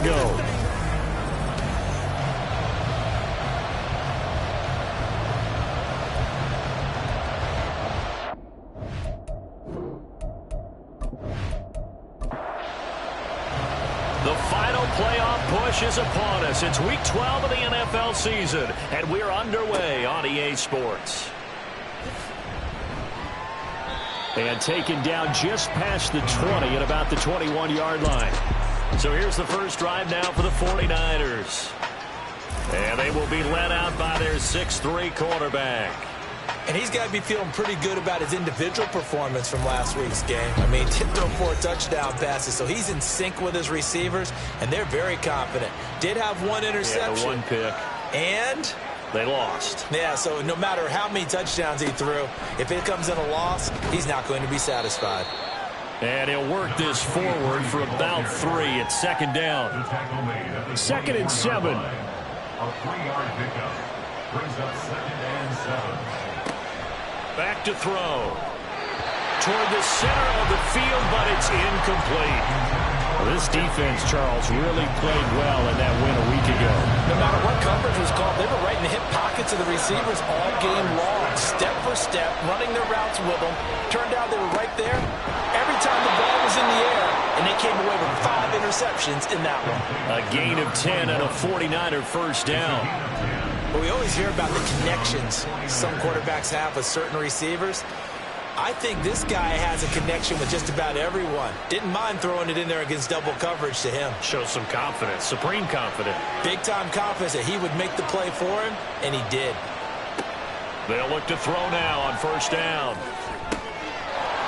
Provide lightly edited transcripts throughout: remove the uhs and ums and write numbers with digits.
go. The final playoff push is upon us. It's Week 12 of the NFL season, and we're underway on EA Sports. And taken down just past the 20 at about the 21-yard line. So here's the first drive now for the 49ers. And they will be led out by their 6'3" quarterback. And he's got to be feeling pretty good about his individual performance from last week's game. I mean, did throw 4 touchdown passes, so he's in sync with his receivers, and they're very confident. Did have 1 interception. Yeah, 1 pick. And they lost. Yeah, so no matter how many touchdowns he threw, if it comes in a loss, he's not going to be satisfied. And he'll work this forward for about 3 at second down. 2nd and 7. A 3-yard pickup brings up 2nd and 7. Back to throw. Toward the center of the field, but it's incomplete. Well, this defense, Charles, really played well in that win a week ago. No matter what coverage was called, they were right in the hip pockets of the receivers all game long, step for step, running their routes with them. Turned out they were right there every time the ball was in the air, and they came away with 5 interceptions in that one. A gain of 10 and a 49er first down. But we always hear about the connections some quarterbacks have with certain receivers. I think this guy has a connection with just about everyone. Didn't mind throwing it in there against double coverage to him. Shows some confidence, supreme confidence. Big-time confidence that he would make the play for him, and he did. They'll look to throw now on first down.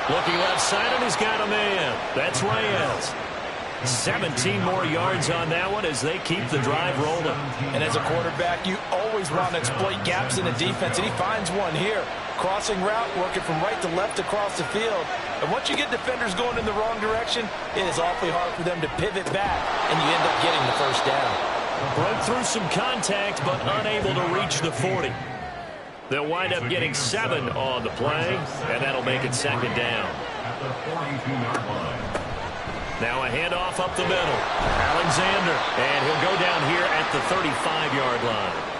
Looking left side, and he's got a man. That's Reyes. 17 more yards on that one as they keep the drive rolling. And as a quarterback, you always want to exploit gaps in the defense, and he finds one here. Crossing route, working from right to left across the field. And once you get defenders going in the wrong direction, it is awfully hard for them to pivot back, and you end up getting the first down. Broke through some contact, but unable to reach the 40. They'll wind up getting 7 on the play, and that'll make it second down. At the 42-yard line. Now a handoff up the middle. Alexander, and he'll go down here at the 35-yard line.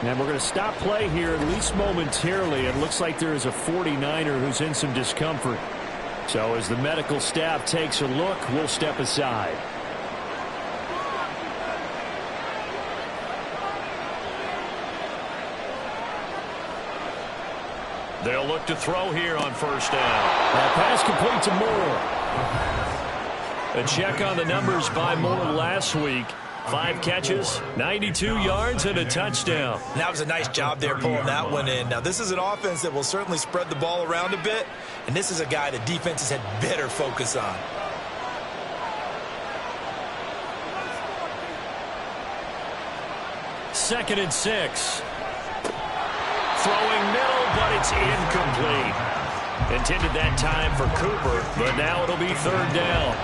And we're going to stop play here, at least momentarily. It looks like there is a 49er who's in some discomfort. So as the medical staff takes a look, we'll step aside. They'll look to throw here on first down. That pass complete to Moore. A check on the numbers by Moore last week. 5 catches, 92 yards, and a touchdown. That was a nice job there pulling that one in. Now, this is an offense that will certainly spread the ball around a bit, and this is a guy that defenses had better focus on. Second and 6. Throwing middle, but it's incomplete. Intended that time for Cooper, but now it'll be third down.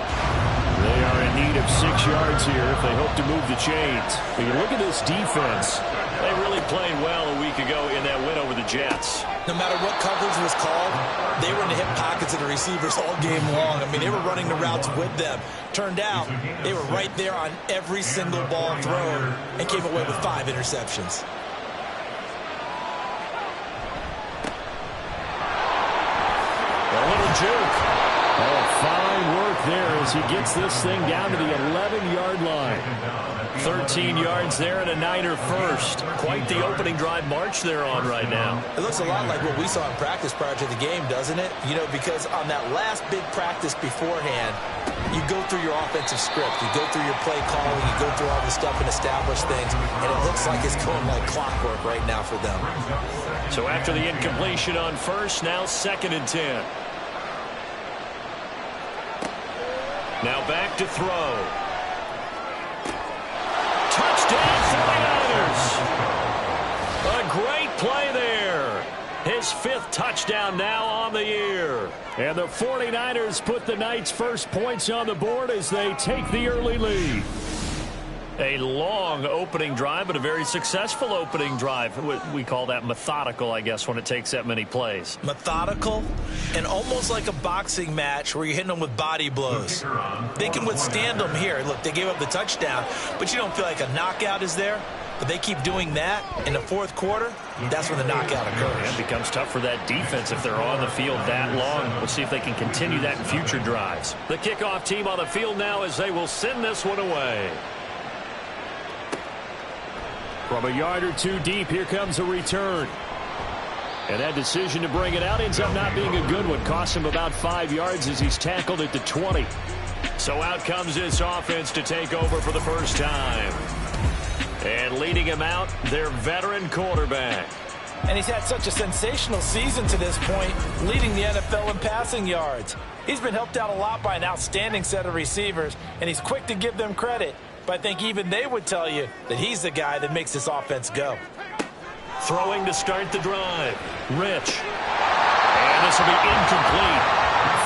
They are in need of 6 yards here if they hope to move the chains. But you look at this defense. They really played well a week ago in that win over the Jets. No matter what coverage was called, they were in the hip pockets of the receivers all game long. I mean, they were running the routes with them. Turned out, they were right there on every single ball thrown and came away with 5 interceptions. A little juke. Oh, fine work there as he gets this thing down to the 11-yard line. 13 yards there and a Niner first. Quite the opening drive march they're on right now. It looks a lot like what we saw in practice prior to the game, doesn't it? You know, because on that last big practice beforehand, you go through your offensive script, you go through your play calling, you go through all this stuff and establish things, and it looks like it's going like clockwork right now for them. So after the incompletion on first, now second and 10. Now back to throw. Touchdown 49ers! A great play there. His 5th touchdown now on the year. And the 49ers put the Knights' first points on the board as they take the early lead. A long opening drive, but a very successful opening drive. We call that methodical, I guess, when it takes that many plays. Methodical and almost like a boxing match where you're hitting them with body blows. They can withstand them here. Look, they gave up the touchdown, but you don't feel like a knockout is there. But they keep doing that in the fourth quarter, that's when the knockout occurs. It becomes tough for that defense if they're on the field that long. We'll see if they can continue that in future drives. The kickoff team on the field now as they will send this one away. From a yard or two deep, here comes a return. And that decision to bring it out ends up not being a good one. Costs him about 5 yards as he's tackled at the 20. So out comes this offense to take over for the first time. And leading him out, their veteran quarterback. And he's had such a sensational season to this point, leading the NFL in passing yards. He's been helped out a lot by an outstanding set of receivers, and he's quick to give them credit. But I think even they would tell you that he's the guy that makes this offense go. Throwing to start the drive. Rich. And this will be incomplete.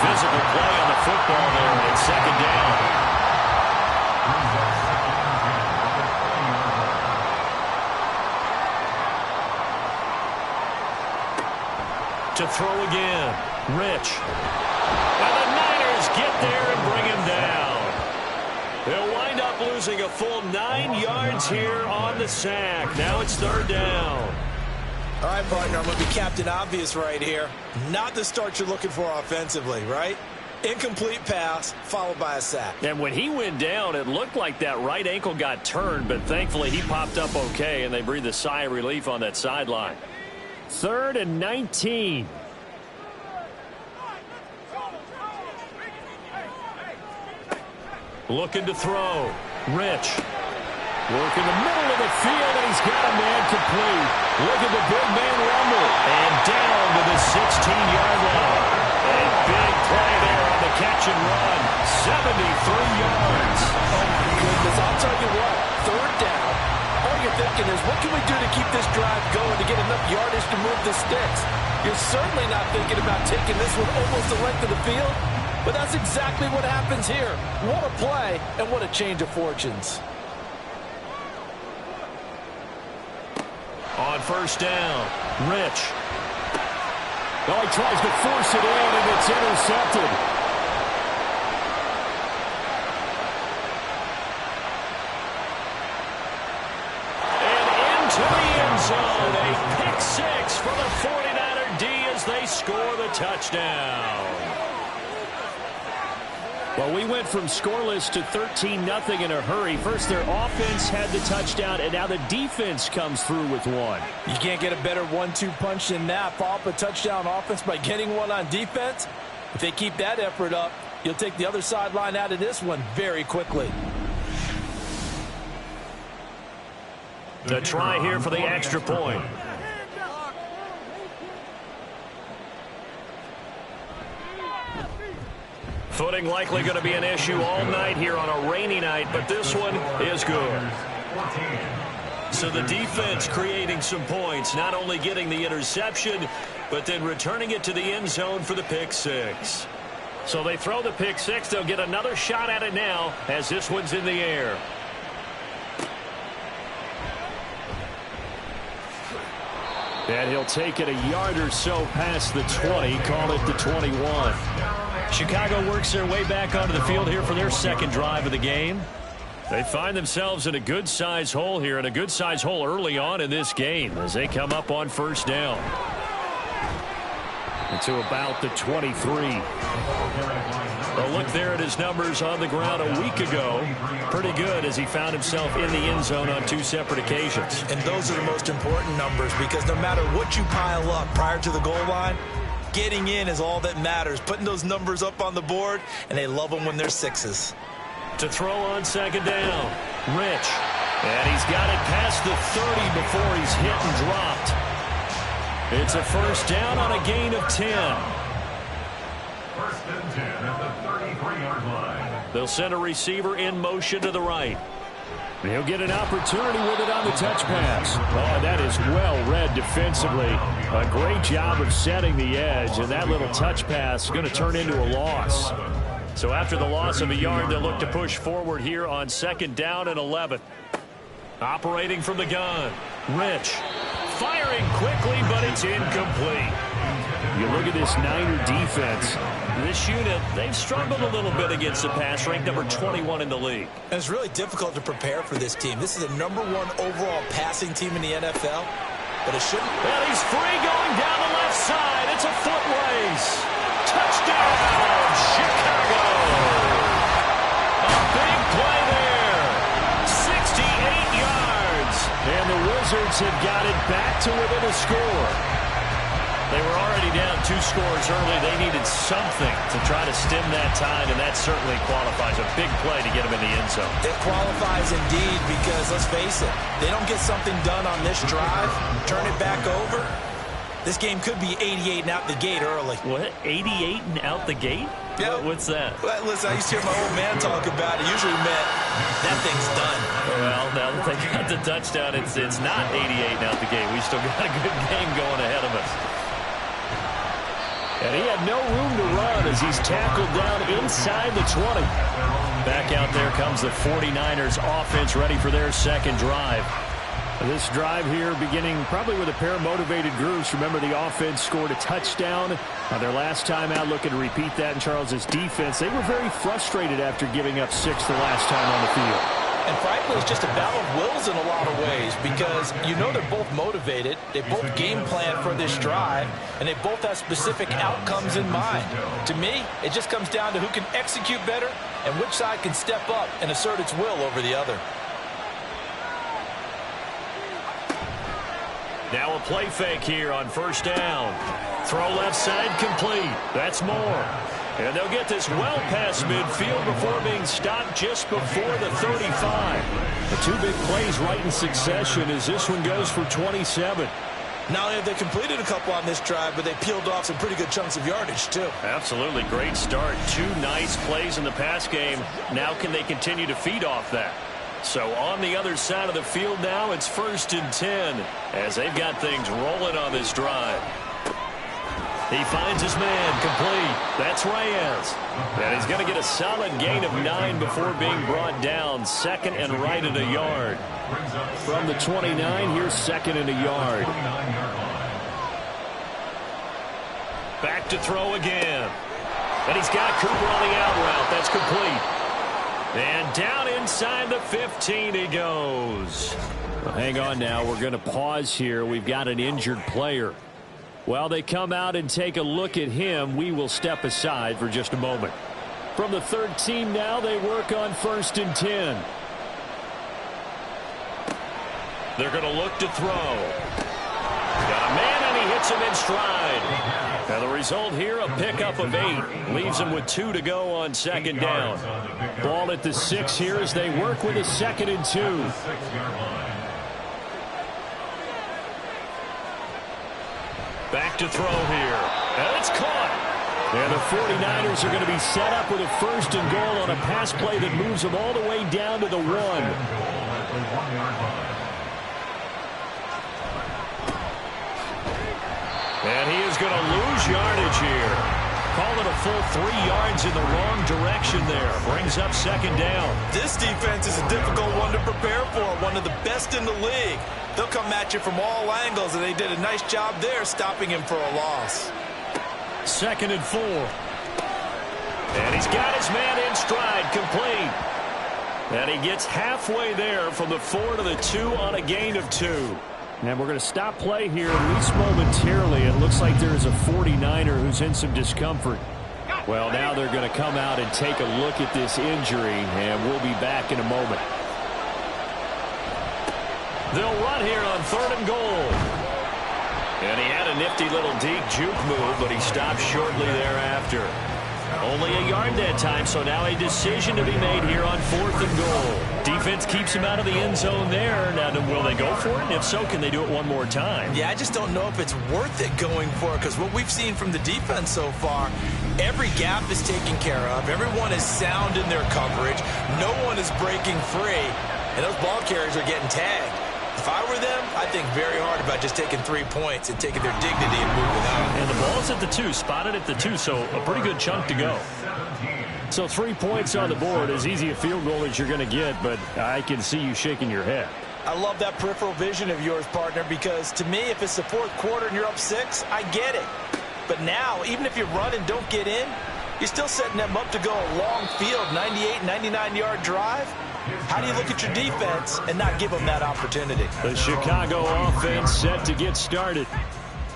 Physical play on the football there at second down. To throw again. Rich. And the Niners get there and bring him down. They'll wind up losing a full 9 yards here on the sack. Now it's third down. All right, partner, I'm going to be Captain Obvious right here. Not the start you're looking for offensively, right? Incomplete pass followed by a sack. And when he went down, it looked like that right ankle got turned, but thankfully he popped up okay, and they breathed a sigh of relief on that sideline. 3rd and 19. Looking to throw. Rich. Work in the middle of the field, and he's got a man complete. Look at the big man rumble. And down to the 16-yard line. A big play there on the catch and run. 73 yards. Oh, my goodness. I'll tell you what. Third down. All you're thinking is, what can we do to keep this drive going to get enough yardage to move the sticks? You're certainly not thinking about taking this one almost the length of the field, but that's exactly what happens here. What a play, and what a change of fortunes. On first down, Rich. Oh, he tries to force it in, and it's intercepted. And into the end zone, a pick six for the 49er D as they score the touchdown. Well, we went from scoreless to 13-0 in a hurry. First, their offense had the touchdown, and now the defense comes through with one. You can't get a better 1-2 punch than that. Follow up a touchdown offense by getting one on defense. If they keep that effort up, you'll take the other sideline out of this one very quickly. The try here for the extra point. Footing likely going to be an issue all night here on a rainy night, but this one is good. So the defense creating some points, not only getting the interception, but then returning it to the end zone for the pick six. So they throw the pick six. They'll get another shot at it now as this one's in the air. And he'll take it a yard or so past the 20, call it the 21. Chicago works their way back onto the field here for their second drive of the game. They find themselves in a good-size hole here, and a good-size hole early on in this game as they come up on first down. To about the 23. A look there at his numbers on the ground a week ago. Pretty good as he found himself in the end zone on 2 separate occasions. And those are the most important numbers, because no matter what you pile up prior to the goal line, getting in is all that matters. Putting those numbers up on the board, and they love them when they're sixes. To throw on second down, Rich. And he's got it past the 30 before he's hit and dropped. It's a first down on a gain of 10. First and 10 at the 33-yard line. They'll send a receiver in motion to the right. He'll get an opportunity with it on the touch pass. Oh, that is well read defensively. A great job of setting the edge, and that little touch pass is going to turn into a loss. So after the loss of a yard, they'll look to push forward here on 2nd down and 11. Operating from the gun, Rich. Firing quickly, but it's incomplete. You look at this Niner defense. This unit, they've struggled a little bit against the pass, ranked number 21 in the league. And it's really difficult to prepare for this team. This is the #1 overall passing team in the NFL, but it shouldn't. And he's free going down the left side. It's a foot race. Touchdown, Chicago. A big play there. 68 yards. And the Wizards have got it back to within a score. They were already down 2 scores early. They needed something to try to stem that tide, and that certainly qualifies. A big play to get them in the end zone. It qualifies indeed because, let's face it, they don't get something done on this drive, turn it back over. This game could be 88 and out the gate early. What? 88 and out the gate? Yeah. What's that? Well, listen, I used to hear my old man talk about it. Usually meant that thing's done. Well, now that they got the touchdown, it's not 88 and out the gate. We still got a good game going ahead of us. And he had no room to run as he's tackled down inside the 20. Back out there comes the 49ers offense, ready for their 2nd drive. This drive here beginning probably with a pair of motivated groups. Remember, the offense scored a touchdown their last time out, looking to repeat that in Charles's defense. They were very frustrated after giving up 6 the last time on the field. And frankly, it's just a battle of wills in a lot of ways because you know they're both motivated, they both game plan for this drive, and they both have specific outcomes in mind. To me, it just comes down to who can execute better and which side can step up and assert its will over the other. Now a play fake here on 1st down. Throw left side complete. That's Moore. And they'll get this well past midfield before being stopped just before the 35. The 2 big plays right in succession as this one goes for 27. Not only have they completed a couple on this drive, but they peeled off some pretty good chunks of yardage, too. Absolutely. Great start. 2 nice plays in the pass game. Now can they continue to feed off that? So on the other side of the field now, it's 1st and 10 as they've got things rolling on this drive. He finds his man complete. That's Reyes. And he's going to get a solid gain of 9 before being brought down. 2nd and right at a yard. From the 29, here's 2nd and a yard. Back to throw again. And he's got Cooper on the out route. That's complete. And down inside the 15 he goes. Well, hang on now. We're going to pause here. We've got an injured player. While they come out and take a look at him, we will step aside for just a moment. From the 3rd team now, they work on 1st and 10. They're going to look to throw. Got a man, and he hits him in stride. And the result here, a pickup of 8. Leaves him with 2 to go on 2nd down. Ball at the 6 here as they work with a 2nd and 2. Back to throw here. And it's caught. And the 49ers are going to be set up with a 1st and goal on a pass play that moves them all the way down to the 1. And he is going to lose yardage here. Call it a full 3 yards in the wrong direction there. Brings up 2nd down. This defense is a difficult one to prepare for, one of the best in the league. They'll come at you from all angles, and they did a nice job there stopping him for a loss. 2nd and 4. And he's got his man in stride, complete. And he gets halfway there from the 4 to the 2 on a gain of 2. And we're going to stop play here, at least momentarily. It looks like there's a 49er who's in some discomfort. Well, now they're going to come out and take a look at this injury, and we'll be back in a moment. They'll run here on 3rd and goal. And he had a nifty little deep juke move, but he stopped shortly thereafter. Only a yard that time, so now a decision to be made here on 4th and goal. Defense keeps him out of the end zone there. Now, will they go for it? And if so, can they do it one more time? Yeah, I just don't know if it's worth it going for it, because what we've seen from the defense so far, every gap is taken care of. Everyone is sound in their coverage. No one is breaking free, and those ball carriers are getting tagged. If I were them, I'd think very hard about just taking 3 points and taking their dignity and moving on. And the ball's at the 2, spotted at the 2, so a pretty good chunk to go. So 3 points on the board, as easy a field goal as you're going to get, but I can see you shaking your head. I love that peripheral vision of yours, partner, because to me, if it's the fourth quarter and you're up 6, I get it. But now, even if you run and don't get in, you're still setting them up to go a long field, 98, 99-yard drive. How do you look at your defense and not give them that opportunity? The Chicago offense set to get started.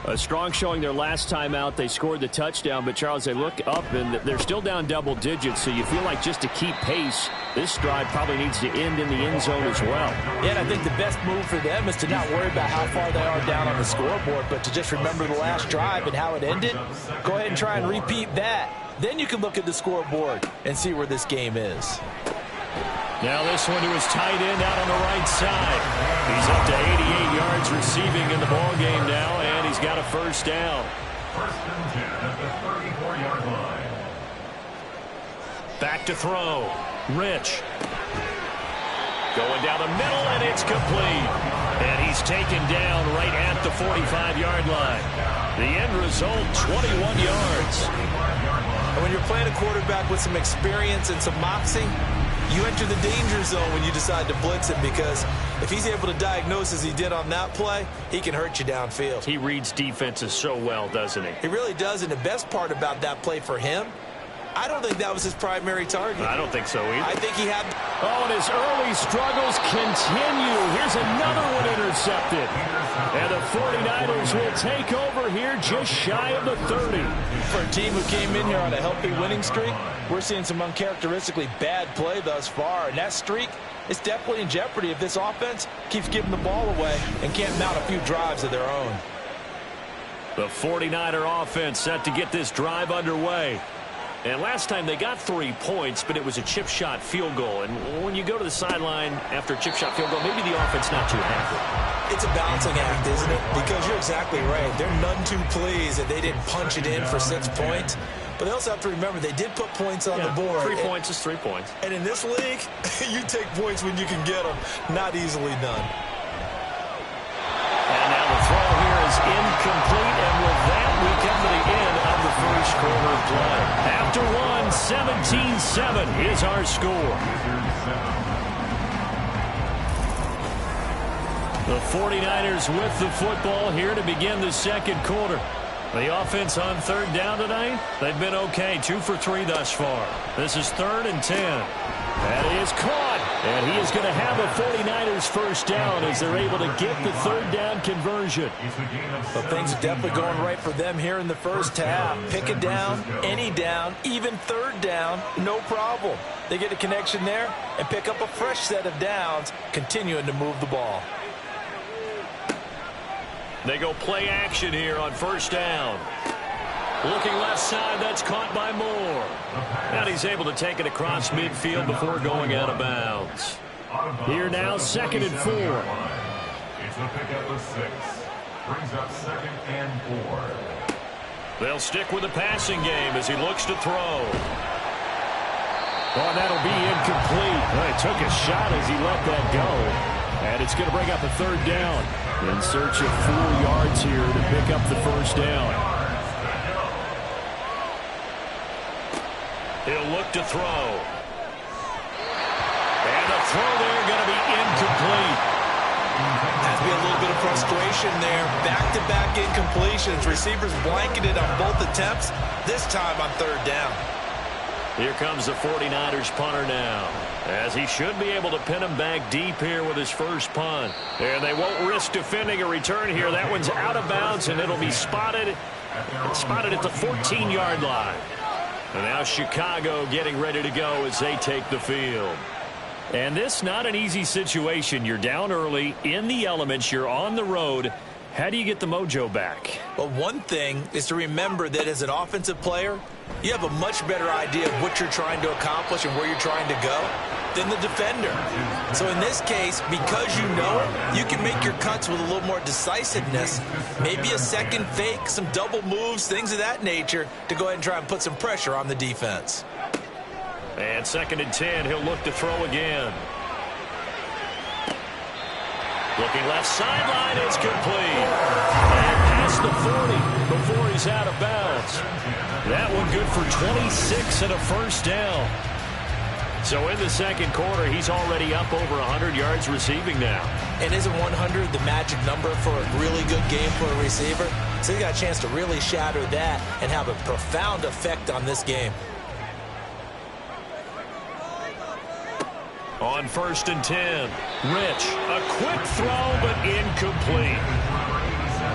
A strong showing their last time out. They scored the touchdown, but, Charles, they look up, and they're still down double digits, so you feel like just to keep pace, this drive probably needs to end in the end zone as well. Yeah, and I think the best move for them is to not worry about how far they are down on the scoreboard, but to just remember the last drive and how it ended. Go ahead and try and repeat that. Then you can look at the scoreboard and see where this game is. Now this one to his tight end out on the right side. He's up to 88 yards receiving in the ball game now, and he's got a first down. First and 10 at the 34-yard line. Back to throw. Rich. Going down the middle, and it's complete. And he's taken down right at the 45-yard line. The end result, 21 yards. And when you're playing a quarterback with some experience and some moxie, you enter the danger zone when you decide to blitz him, because if he's able to diagnose as he did on that play, he can hurt you downfield. He reads defenses so well, doesn't he? He really does, and the best part about that play for him, I don't think that was his primary target. I don't think so either. I think he had... Oh, and his early struggles continue. Here's another one intercepted. And the 49ers will take over here just shy of the 30. For a team who came in here on a healthy winning streak, we're seeing some uncharacteristically bad play thus far. And that streak is definitely in jeopardy if this offense keeps giving the ball away and can't mount a few drives of their own. The 49er offense set to get this drive underway. And last time they got 3 points, but it was a chip shot field goal. And when you go to the sideline after a chip shot field goal, maybe the offense not too happy. It's a balancing act, isn't it? Because you're exactly right. They're none too pleased that they didn't punch it in for 6 points. But they also have to remember they did put points on the board. 3 points is 3 points. And in this league, you take points when you can get them. Not easily done. And now the throw here is incomplete. And with that, we come to the end of the first quarter of play. After one, 17-7 is our score. The 49ers with the football here to begin the second quarter. The offense on third down tonight, they've been okay. 2 for 3 thus far. This is 3rd and 10. That is caught. And he is going to have a 49ers first down as they're able to get the third down conversion. Well, things are definitely going right for them here in the first half. Pick it down, any down, even third down, no problem. They get a connection there and pick up a fresh set of downs, continuing to move the ball. They go play action here on first down. Looking left side, that's caught by Moore. And he's able to take it across midfield before going out of bounds. Here now, 2nd and 4. It's a pickup of 6. Brings up 2nd and 4. They'll stick with the passing game as he looks to throw. Oh, that'll be incomplete. Well, he took a shot as he let that go. And it's going to bring up a third down. In search of 4 yards here to pick up the first down. He'll look to throw. And the throw there going to be incomplete. Has to be a little bit of frustration there. Back-to-back incompletions. Receivers blanketed on both attempts, this time on third down. Here comes the 49ers punter now, as he should be able to pin him back deep here with his first punt. And they won't risk defending a return here. That one's out of bounds, and it'll be spotted at the 14-yard line. And now Chicago getting ready to go as they take the field. And this not an easy situation. You're down early, in the elements, you're on the road. How do you get the mojo back? Well, one thing is to remember that as an offensive player, you have a much better idea of what you're trying to accomplish and where you're trying to go than the defender. So in this case, because you know it, you can make your cuts with a little more decisiveness, maybe a second fake, some double moves, things of that nature, to go ahead and try and put some pressure on the defense. And 2nd and 10, he'll look to throw again. Looking left sideline, it's complete. And past the 40 before he's out of bounds. That one good for 26 and a first down. So in the second quarter, he's already up over 100 yards receiving now. And isn't 100 the magic number for a really good game for a receiver? So he got a chance to really shatter that and have a profound effect on this game. On 1st and 10, Rich, a quick throw but incomplete.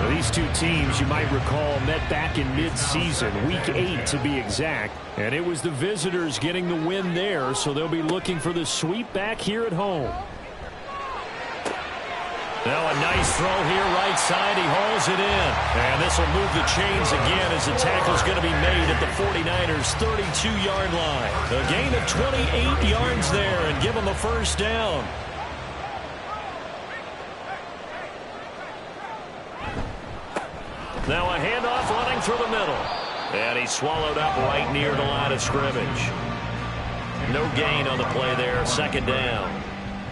Well, these two teams, you might recall, met back in mid-season, week 8 to be exact. And it was the visitors getting the win there, so they'll be looking for the sweep back here at home. Now a nice throw here right side. He hauls it in. And this will move the chains again as the tackle's going to be made at the 49ers' 32-yard line. A gain of 28 yards there and give them a first down. Now a handoff running through the middle. And he's swallowed up right near the line of scrimmage. No gain on the play there. Second down.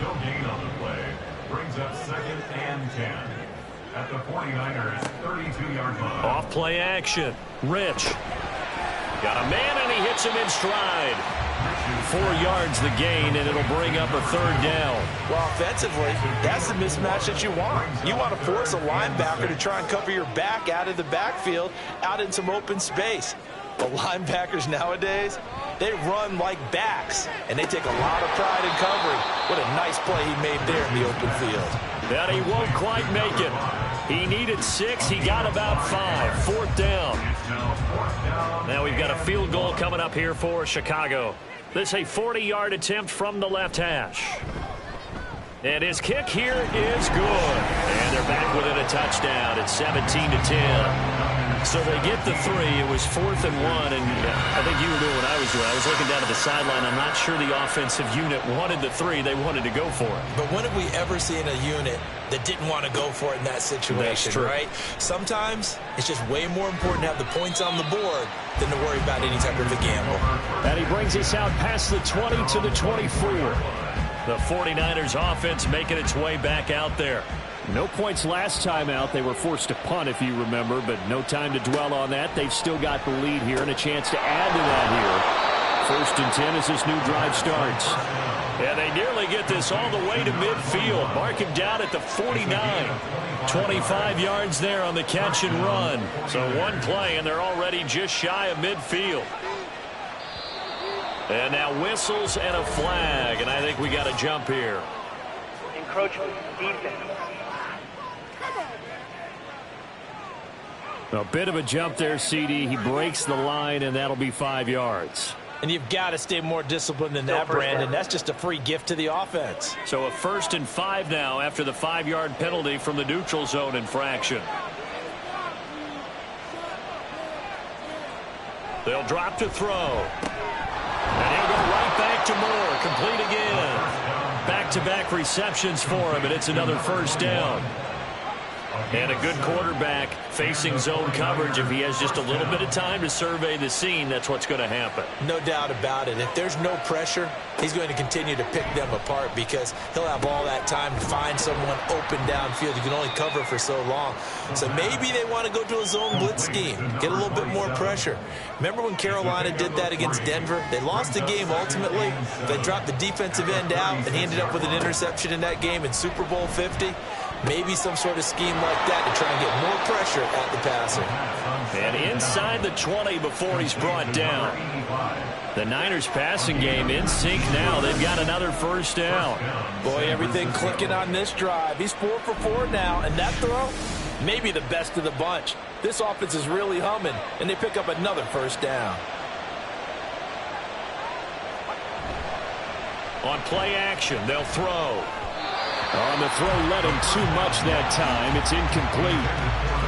No gain on the play. Brings up 2nd and 10 at the 49ers' 32-yard line. Off play action. Rich. Got a man and he hits him in stride. 4 yards the gain, and it'll bring up a third down. Well, offensively, that's the mismatch that you want. You want to force a linebacker to try and cover your back out of the backfield, out in some open space. But linebackers nowadays, they run like backs, and they take a lot of pride in covering. What a nice play he made there in the open field. And he won't quite make it. He needed 6. He got about 5. 4th down. Now we've got a field goal coming up here for Chicago. This is a 40-yard attempt from the left hash. And his kick here is good. And they're back within a touchdown. It's 17-10. So they get the 3. It was 4th and 1. And I think you were doing what I was doing. I was looking down at the sideline. I'm not sure the offensive unit wanted the 3. They wanted to go for it. But when have we ever seen a unit that didn't want to go for it in that situation, right? Sometimes it's just way more important to have the points on the board than to worry about any type of a gamble. And he brings us out past the 20 to the 24. The 49ers offense making its way back out there. No points last time out. They were forced to punt, if you remember, but no time to dwell on that. They've still got the lead here and a chance to add to that here. 1st and 10 as this new drive starts. And they nearly get this all the way to midfield. Mark him down at the 49. 25 yards there on the catch and run. So one play, and they're already just shy of midfield. And now whistles and a flag, and I think we got a jump here. Encroachment defense. A bit of a jump there, CD. He breaks the line, and that'll be 5 yards. And you've got to stay more disciplined than that, Brandon. That's just a free gift to the offense. So a 1st and 5 now after the 5-yard penalty from the neutral zone infraction. They'll drop to throw. And he'll go right back to Moore. Complete again. Back-to-back receptions for him, and it's another first down. And a good quarterback facing zone coverage. If he has just a little bit of time to survey the scene, that's what's going to happen. No doubt about it. If there's no pressure, he's going to continue to pick them apart because he'll have all that time to find someone open downfield. You can only cover for so long. So maybe they want to go to a zone blitz scheme, get a little bit more pressure. Remember when Carolina did that against Denver? They lost the game ultimately. They dropped the defensive end out, and he ended up with an interception in that game in Super Bowl 50. Maybe some sort of scheme like that to try and get more pressure at the passer. And inside the 20 before he's brought down. The Niners passing game in sync now. They've got another first down. Boy, everything clicking on this drive. He's 4 for 4 now, and that throw, maybe the best of the bunch. This offense is really humming, and they pick up another first down. On play action, they'll throw. On the throw, let him too much that time. It's incomplete.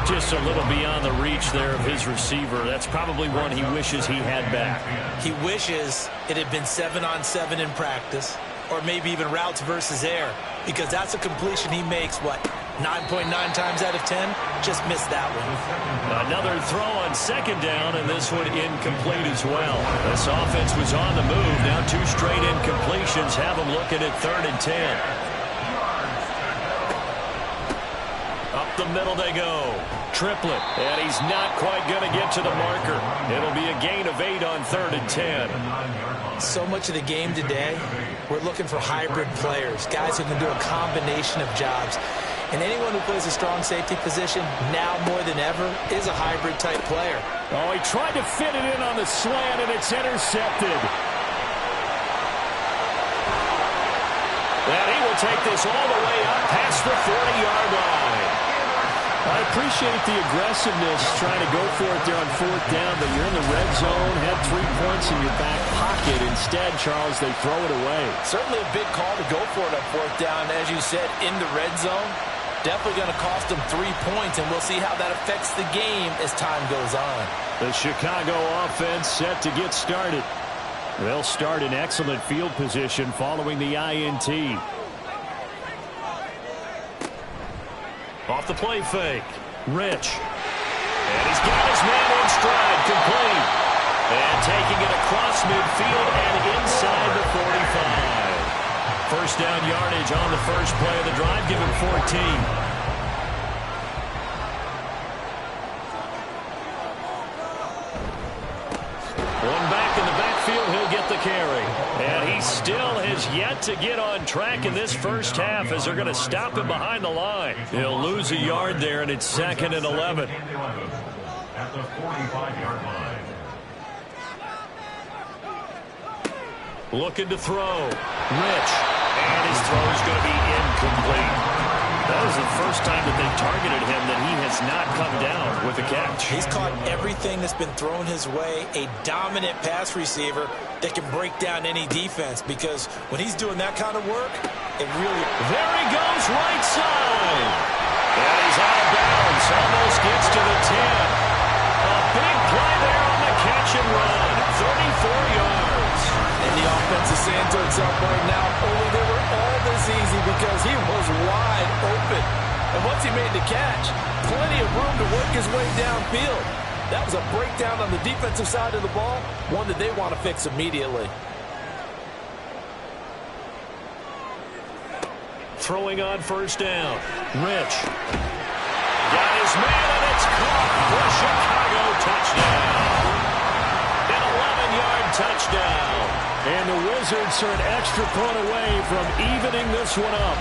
Just a little beyond the reach there of his receiver. That's probably one he wishes he had back. He wishes it had been 7-on-7 in practice, or maybe even routes versus air, because that's a completion he makes, 9.9 times out of 10? Just missed that one. Another throw on second down, and this one incomplete as well. This offense was on the move. Now 2 straight incompletions have them looking at 3rd and 10. Up the middle they go. Triplet. And he's not quite going to get to the marker. It'll be a gain of 8 on 3rd and 10. So much of the game today, we're looking for hybrid players, guys who can do a combination of jobs. And anyone who plays a strong safety position, now more than ever, is a hybrid-type player. Oh, he tried to fit it in on the slant, and it's intercepted. And he will take this all the way up past the 40-yard line. I appreciate the aggressiveness trying to go for it there on 4th down, but you're in the red zone, have 3 points in your back pocket. Instead, Charles, they throw it away. Certainly a big call to go for it on 4th down, as you said, in the red zone. Definitely going to cost them 3 points, and we'll see how that affects the game as time goes on. The Chicago offense set to get started. They'll start in excellent field position following the INT. Off the play fake. Rich. And he's got his man in stride. Complete. And taking it across midfield and inside the 45. First down yardage on the first play of the drive. Give him 14. One back in the backfield, he'll get the carry. And he still has yet to get on track in this first half as they're going to stop him behind the line. He'll lose a yard there, and it's 2nd and 11. At the 45-yard line. Looking to throw. Rich. And his throw is going to be incomplete. That is the first time that they've targeted him that he has not come down with a catch. He's caught everything that's been thrown his way, a dominant pass receiver that can break down any defense, because when he's doing that kind of work, it really... There he goes, right side. And he's out of bounds. Almost gets to the 10. A big play there on the catch and run. 34 yards. And the offense is saying to itself right now, oh, they were all this easy because he was wide open. And once he made the catch, plenty of room to work his way downfield. That was a breakdown on the defensive side of the ball, one that they want to fix immediately. Throwing on first down. Rich. Got his man, and it's caught for Chicago. Touchdown. An 11-yard touchdown. And the Wizards are an extra point away from evening this one up.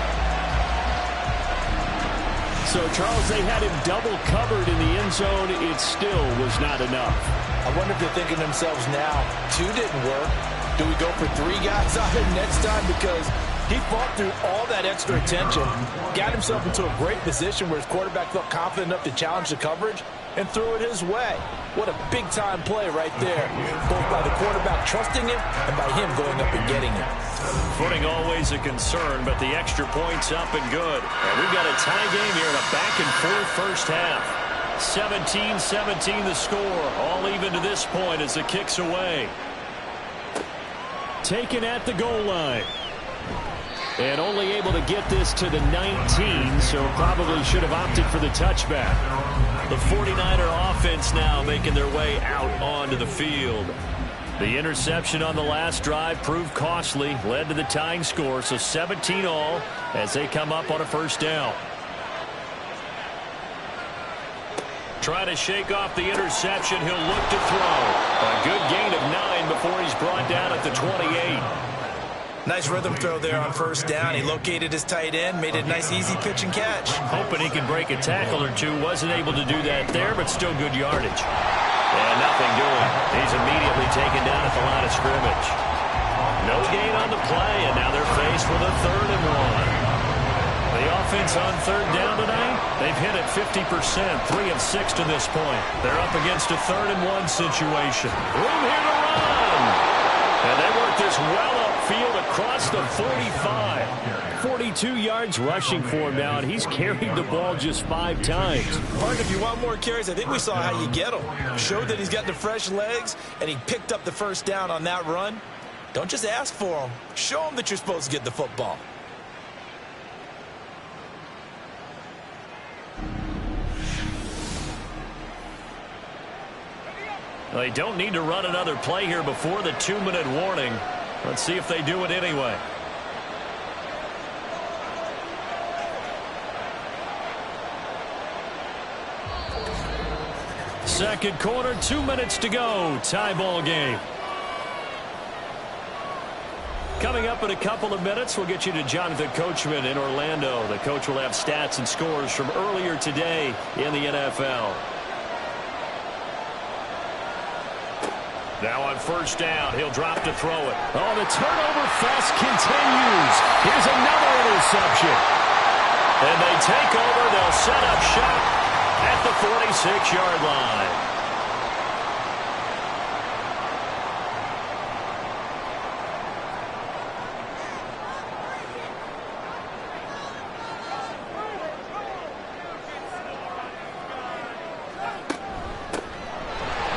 So, Charles, they had him double covered in the end zone. It still was not enough. I wonder if they're thinking to themselves now, 2 didn't work. Do we go for 3 guys out here next time? Because he fought through all that extra attention, got himself into a great position where his quarterback felt confident enough to challenge the coverage and threw it his way. What a big-time play right there, both by the quarterback trusting him and by him going up and getting it. Footing always a concern, but the extra point's up and good. And we've got a tie game here in a back-and-forth first half. 17-17 the score, all even to this point as the kick's away. Taken at the goal line. And only able to get this to the 19, so probably should have opted for the touchback. The 49er offense now making their way out onto the field. The interception on the last drive proved costly, led to the tying score, so 17 all as they come up on a first down. Try to shake off the interception. He'll look to throw. A good gain of 9 before he's brought down at the 28. Nice rhythm throw there on first down. He located his tight end, made a nice easy pitch and catch. Hoping he can break a tackle or two. Wasn't able to do that there, but still good yardage. And nothing doing. He's immediately taken down at the line of scrimmage. No gain on the play, and now they're faced with a 3rd and 1. The offense on 3rd down tonight, they've hit it 50%, 3 of 6 to this point. They're up against a 3rd and 1 situation. Room here to run. And they work this well upfield across the 45. 42 yards rushing for him now, and he's carried the ball just 5 times. Mark, if you want more carries, I think we saw how you get him. Showed that he's got the fresh legs, and he picked up the first down on that run. Don't just ask for him. Show him that you're supposed to get the football. They don't need to run another play here before the 2-minute warning. Let's see if they do it anyway. second quarter, 2 minutes to go. Tie ball game. Coming up in a couple of minutes, we'll get you to Jonathan Coachman in Orlando. The coach will have stats and scores from earlier today in the NFL. Now on first down, he'll drop to throw it. Oh, the turnover fest continues. Here's another interception. And they take over. They'll set up shop at the 46-yard line.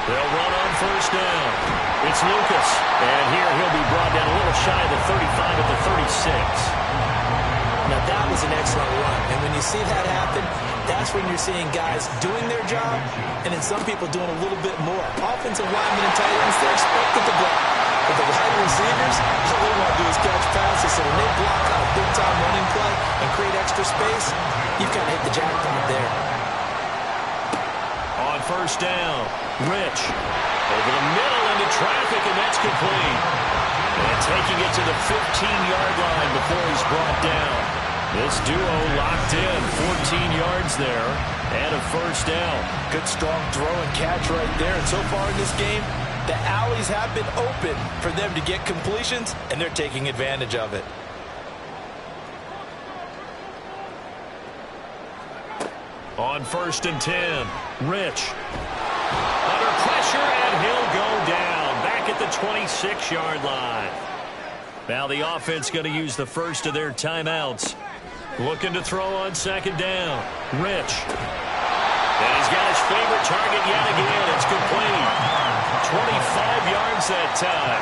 They'll run on first down. It's Lucas. And here he'll be brought down a little shy of the 35 at the 36. Now that was an excellent run. And when you see that happen, that's when you're seeing guys doing their job and then some people doing a little bit more. Offensive linemen and tight ends, they're expected to block. But the wide receivers, all they want to do is catch passes. So when they block out a big-time running play and create extra space, you've kind of hit the jackpot there. On first down, Rich. Over the middle into traffic, and that's complete. And taking it to the 15-yard line before he's brought down. This duo locked in, 14 yards there, and a first down. Good strong throw and catch right there. And so far in this game, the alleys have been open for them to get completions, and they're taking advantage of it. On first and 10, Rich. Under pressure, and he'll go down. Back at the 26-yard line. Now the offense going to use the first of their timeouts. Looking to throw on second down. Rich. And he's got his favorite target yet again. It's complete. 25 yards that time.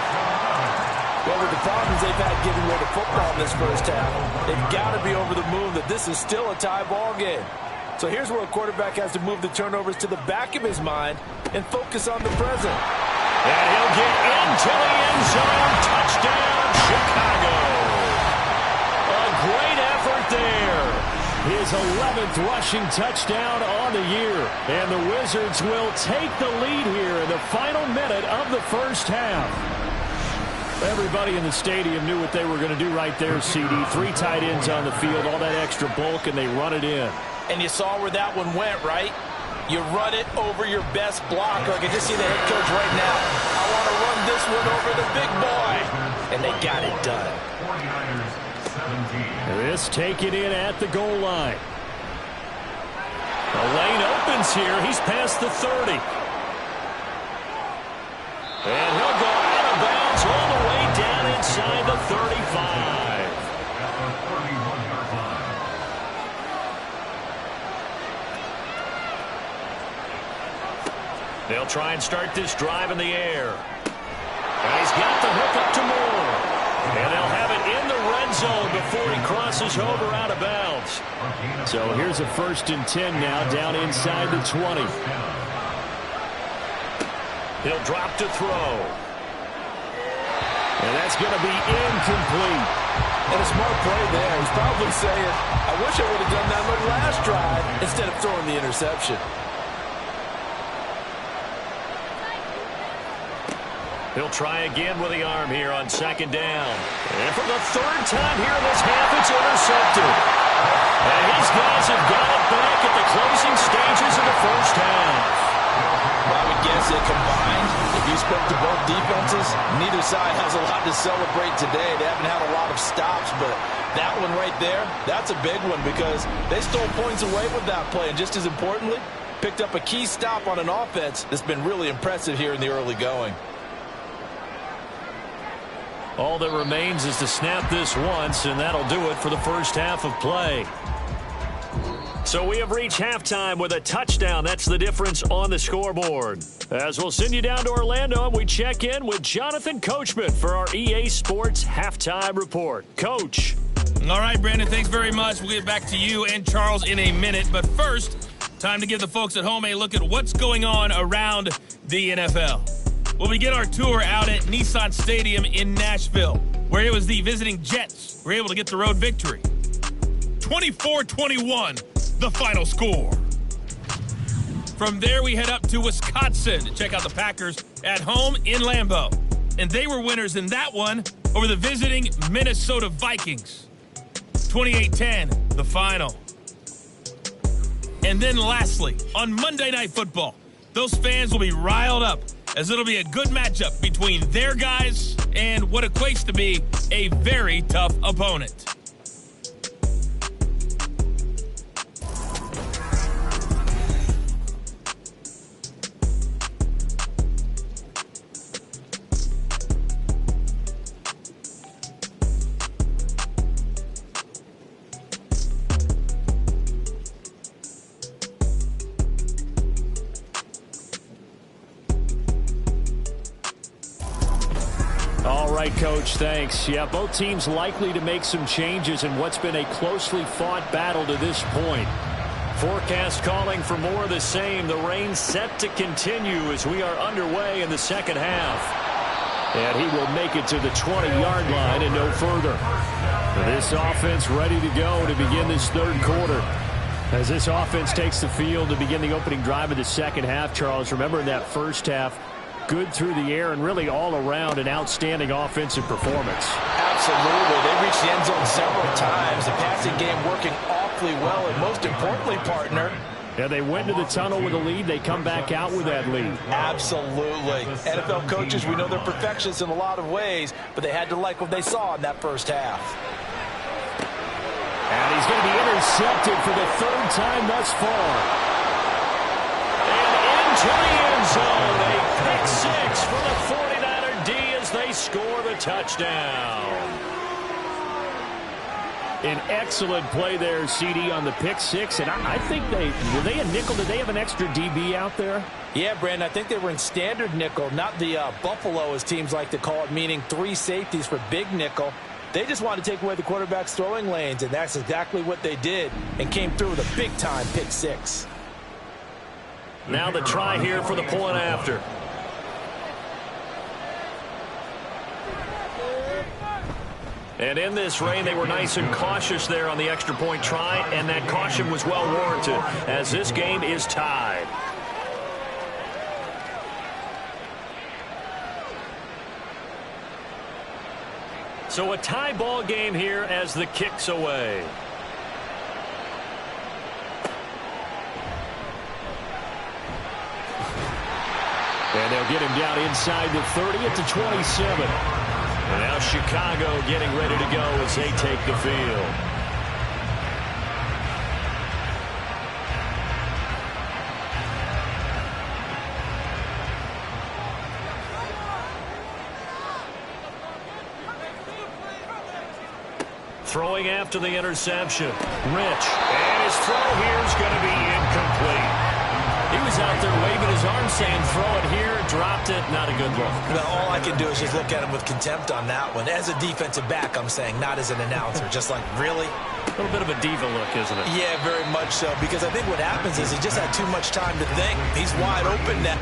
Well, with the problems they've had giving away the football in this first half, they've got to be over the moon that this is still a tie ball game. So here's where a quarterback has to move the turnovers to the back of his mind and focus on the present. And he'll get into the end zone. Touchdown, Chicago. A great effort there. His 11th rushing touchdown on the year. And the Wizards will take the lead here in the final minute of the first half. Everybody in the stadium knew what they were going to do right there, CD. 3 tight ends on the field, all that extra bulk, and they run it in. And you saw where that one went, right? You run it over your best blocker. I can just see the head coach right now. I want to run this one over the big boy. And they got it done. 49ers 17. This taken in at the goal line. The lane opens here. He's past the 30. And he'll go out of bounds all the way down inside the 35. They'll try and start this drive in the air. And he's got the hook up to Moore. And they'll have it in the red zone before he crosses over out of bounds. So here's a 1st and 10 now down inside the 20. He'll drop to throw. And that's going to be incomplete. And a smart play there. He's probably saying, I wish I would have done that on the last drive instead of throwing the interception. He'll try again with the arm here on second down. And for the 3rd time here in this half, it's intercepted. And these guys have got it back at the closing stages of the first half. Well, I would guess it combined. If you spoke to both defenses, neither side has a lot to celebrate today. They haven't had a lot of stops, but that one right there, that's a big one because they stole points away with that play. And just as importantly, picked up a key stop on an offense that's been really impressive here in the early going. All that remains is to snap this once, and that'll do it for the first half of play. So we have reached halftime with a touchdown. That's the difference on the scoreboard. As we'll send you down to Orlando, and we check in with Jonathan Coachman for our EA Sports Halftime Report. Coach. All right, Brandon, thanks very much. We'll get back to you and Charles in a minute. But first, time to give the folks at home a look at what's going on around the NFL. We'll begin our tour out at Nissan Stadium in Nashville, where it was the visiting Jets who were able to get the road victory. 24-21, the final score. From there, we head up to Wisconsin to check out the Packers at home in Lambeau. And they were winners in that one over the visiting Minnesota Vikings. 28-10, the final. And then lastly, on Monday Night Football, those fans will be riled up as it'll be a good matchup between their guys and what equates to be a very tough opponent. All right, Coach, thanks. Yeah, both teams likely to make some changes in what's been a closely fought battle to this point. Forecast calling for more of the same. The rain set to continue as we are underway in the second half. And he will make it to the 20-yard line and no further. This offense ready to go to begin this third quarter. As this offense takes the field to begin the opening drive of the second half, Charles, remember in that first half, good through the air and really all around an outstanding offensive performance. Absolutely. They reached the end zone several times. The passing game working awfully well, and most importantly, partner, yeah, they went to the tunnel with a lead. They come back out with that lead. Absolutely. NFL coaches, we know they're perfectionists in a lot of ways, but they had to like what they saw in that first half. And he's going to be intercepted for the third time thus far. And into the end zone. A pick six for the 49er D as they score the touchdown. An excellent play there, CD, on the pick six. And I think were they a nickel? Did they have an extra DB out there? Yeah, Brandon, I think they were in standard nickel, not the Buffalo, as teams like to call it, meaning three safeties for big nickel. They just wanted to take away the quarterback's throwing lanes, and that's exactly what they did and came through with a big-time pick six. Now the try here for the point after. And in this rain, they were nice and cautious there on the extra point try, and that caution was well warranted as this game is tied. So a tie ball game here as the kick's away. And they'll get him down inside the 30 at the 27. And now Chicago getting ready to go as they take the field. Throwing after the interception. Rich. And his throw here is going to be incomplete. He was out there waving his arm saying throw it here, dropped it, not a good look. Well, all I can do is just look at him with contempt on that one. As a defensive back, I'm saying, not as an announcer. Just like, really? A little bit of a diva look, isn't it? Yeah, very much so. Because I think what happens is he just had too much time to think. He's wide open now.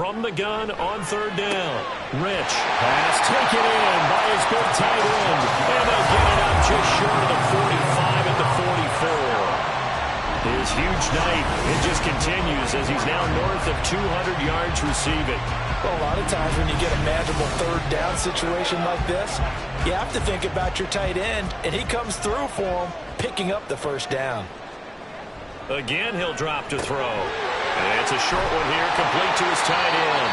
from the gun on third down. Rich. Pass taken in by his big tight end. And they'll get it up just short of the 45 at the 44. His huge night, it just continues as he's now north of 200 yards receiving. Well, a lot of times when you get a manageable third down situation like this, you have to think about your tight end, and he comes through for him, picking up the first down. Again, he'll drop to throw. And it's a short one here, complete to his tight end.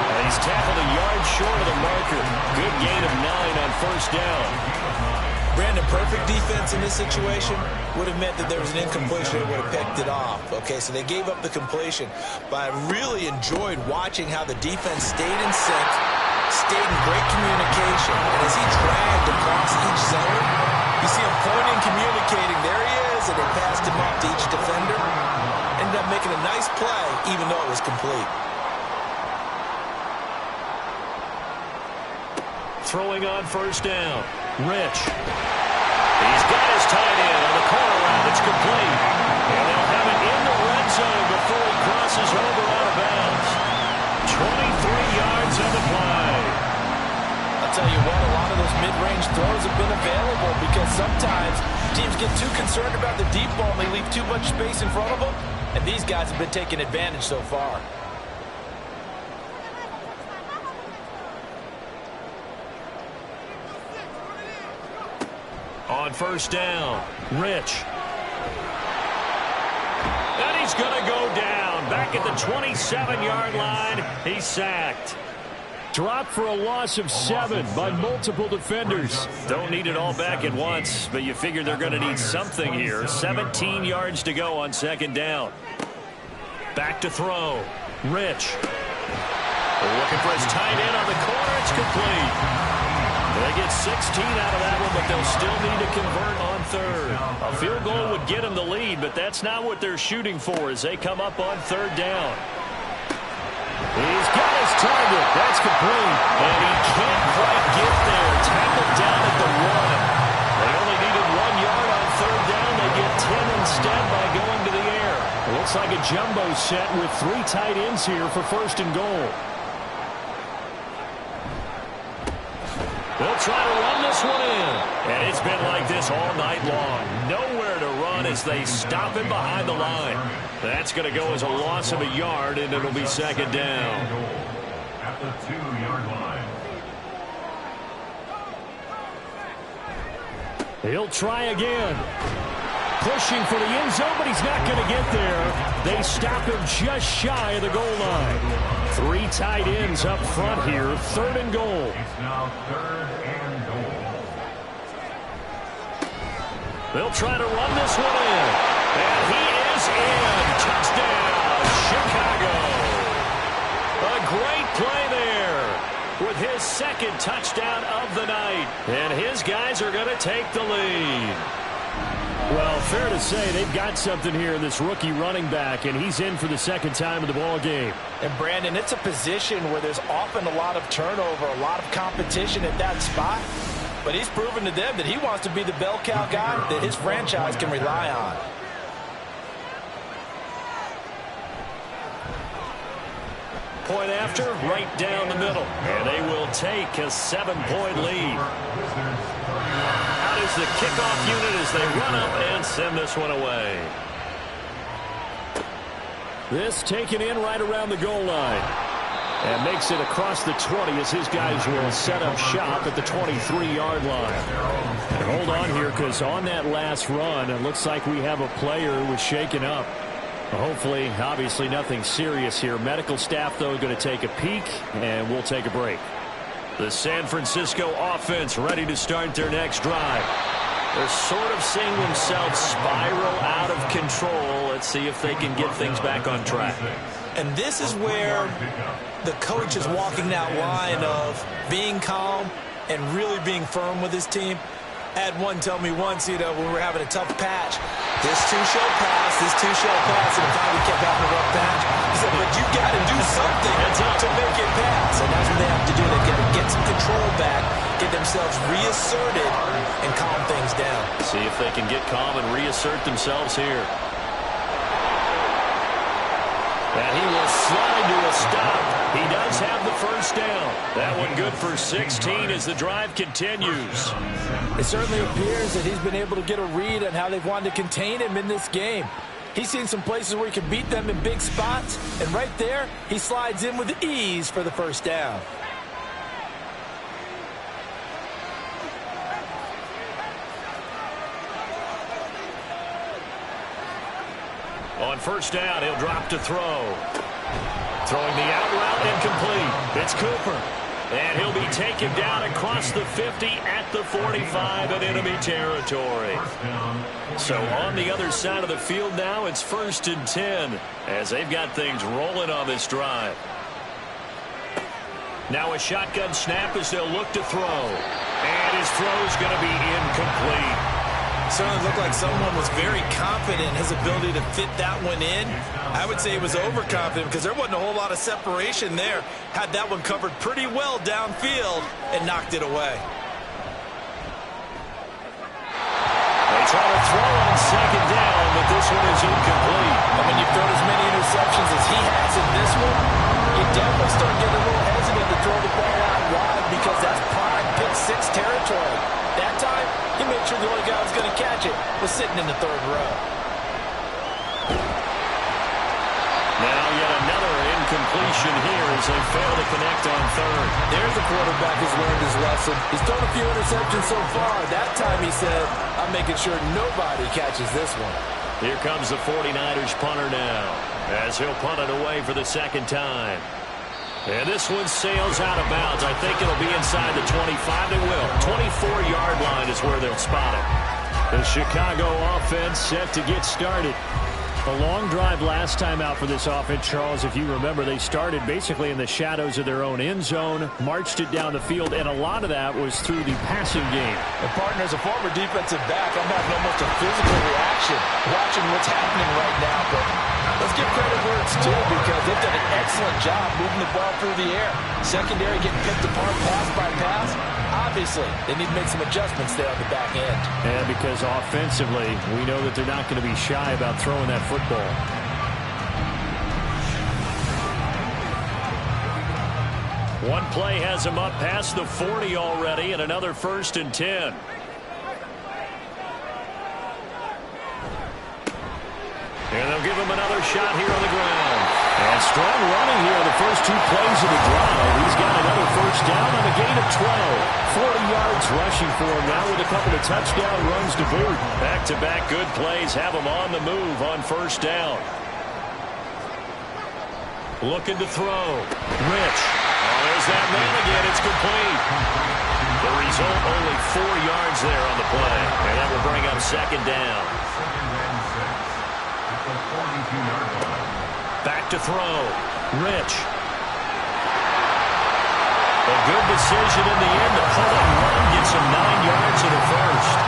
And he's tackled a yard short of the marker. Good gain of 9 on first down. Brandon, perfect defense in this situation would have meant that there was an incompletion. They would have picked it off. Okay, so they gave up the completion. But I really enjoyed watching how the defense stayed in sync, stayed in great communication. And as he dragged across each zone, you see him pointing, communicating. There he is, and they passed him up to each defender. Ended up making a nice play, even though it was complete. Throwing on first down. Rich. He's got his tight end on the corner route. It's complete. And they'll have it in the red zone before he crosses over out of bounds. 23 yards on the play. I'll tell you what, a lot of those mid-range throws have been available because sometimes teams get too concerned about the deep ball and they leave too much space in front of them. And these guys have been taking advantage so far. On first down, Rich. And he's going to go down. Back at the 27-yard line, he's sacked. Dropped for a loss of 7 by multiple defenders. Don't need it all back at once, but you figure they're going to need something here. 17 yards to go on second down. Back to throw. Rich. Looking for his tight end on the corner. It's complete. They get 16 out of that one, but they'll still need to convert on third. A field goal would get them the lead, but that's not what they're shooting for as they come up on third down. He's got his target. That's complete. And he can't quite get there. Tackled down at the 1. They only needed 1 yard on third down. They get 10 instead by going to the air. It looks like a jumbo set with 3 tight ends here for first and goal. They'll try to run this one in. And it's been like this all night long. Nowhere to run as they stop him behind the line. That's going to go as a loss of a yard, and it'll be second down. At the 2-yard line. He'll try again. Pushing for the end zone, but he's not going to get there. They stop him just shy of the goal line. 3 tight ends up front here. Third and goal. It's now 3rd and goal. They'll try to run this one in. And he is in. Touchdown, Chicago. A great play there with his second touchdown of the night. And his guys are going to take the lead. Well, fair to say they've got something here in this rookie running back, and he's in for the second time in the ball game. And, Brandon, it's a position where there's often a lot of turnover, a lot of competition at that spot. But he's proven to them that he wants to be the bell cow guy that his franchise can rely on. Point after, right down the middle. And they will take a 7-point lead. Out is the kickoff unit as they run up and send this one away. This taken in right around the goal line. And makes it across the 20 as his guys will set up shop at the 23-yard line. And hold on here because on that last run, it looks like we have a player who was shaken up. Hopefully, obviously nothing serious here. Medical staff, though, going to take a peek, and we'll take a break. The San Francisco offense ready to start their next drive. They're sort of seeing themselves spiral out of control. Let's see if they can get things back on track. And this is where the coach is walking that line of being calm and really being firm with his team. I had one tell me once, when we were having a tough patch, this too shall pass, and if we kept having a rough patch, he said, but you got to do something to make it pass. And that's what they have to do. They've got to get some control back, get themselves reasserted, and calm things down. See if they can get calm and reassert themselves here. And he will slide to a stop. He does have the first down. That one good for 16 as the drive continues. It certainly appears that he's been able to get a read on how they've wanted to contain him in this game. He's seen some places where he can beat them in big spots, and right there, he slides in with ease for the first down. On first down, he'll drop to throw. Throwing the out route incomplete. It's Cooper. And he'll be taken down across the 50 at the 45 in enemy territory. So on the other side of the field now, it's 1st and 10 as they've got things rolling on this drive. Now a shotgun snap as they'll look to throw. And his throw's going to be incomplete. Certainly looked like someone was very confident in his ability to fit that one in. I would say he was overconfident because there wasn't a whole lot of separation there. Had that one covered pretty well downfield and knocked it away. They try to throw on second down, but this one is incomplete. And when you've thrown as many interceptions as he has in this one, you definitely start getting a little hesitant to throw the ball out wide because that's prime pick 6 territory. That time, he made sure the only guy who was going to catch it was sitting in the 3rd row. Now yet another incompletion here as they fail to connect on 3rd. There's a quarterback who's learned his lesson. He's thrown a few interceptions so far. That time he said, I'm making sure nobody catches this one. Here comes the 49ers punter now as he'll punt it away for the 2nd time. And this one sails out of bounds. I think it'll be inside the 25. It will. 24-yard line is where they'll spot it. The Chicago offense set to get started. A long drive last time out for this offense, Charles. If you remember, they started basically in the shadows of their own end zone, marched it down the field, and a lot of that was through the passing game. And partner, as a former defensive back, I'm having almost a physical reaction watching what's happening right now. But let's give credit where it's due because they've done an excellent job moving the ball through the air. Secondary getting picked apart pass by pass. Obviously, they need to make some adjustments there on the back end. And because offensively, we know that they're not going to be shy about throwing that football. One play has him up past the 40 already and another 1st and 10. And they'll give him another shot here on the ground. And strong running here the first 2 plays of the drive. He's got another first down on a gain of 12. 40 yards rushing for him now with a couple of touchdown runs to boot. Back-to-back good plays have him on the move on first down. Looking to throw. Rich. Oh, there's that man again. It's complete. The result, only 4 yards there on the play. And that will bring up 2nd down. Back to throw. Rich. A good decision in the end to pull and run. Gets him 9 yards in the first.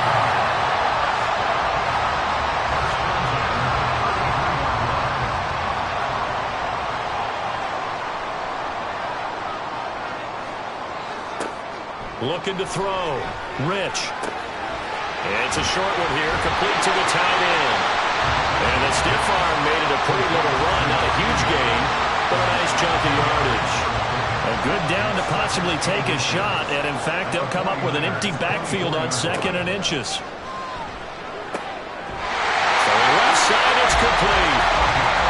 Looking to throw. Rich. And it's a short one here. Complete to the tight end. And the stiff arm made it a pretty little run. Not a huge gain, but a nice chunk of yardage. A good down to possibly take a shot. And, in fact, they'll come up with an empty backfield on 2nd and inches. So left side, it's complete.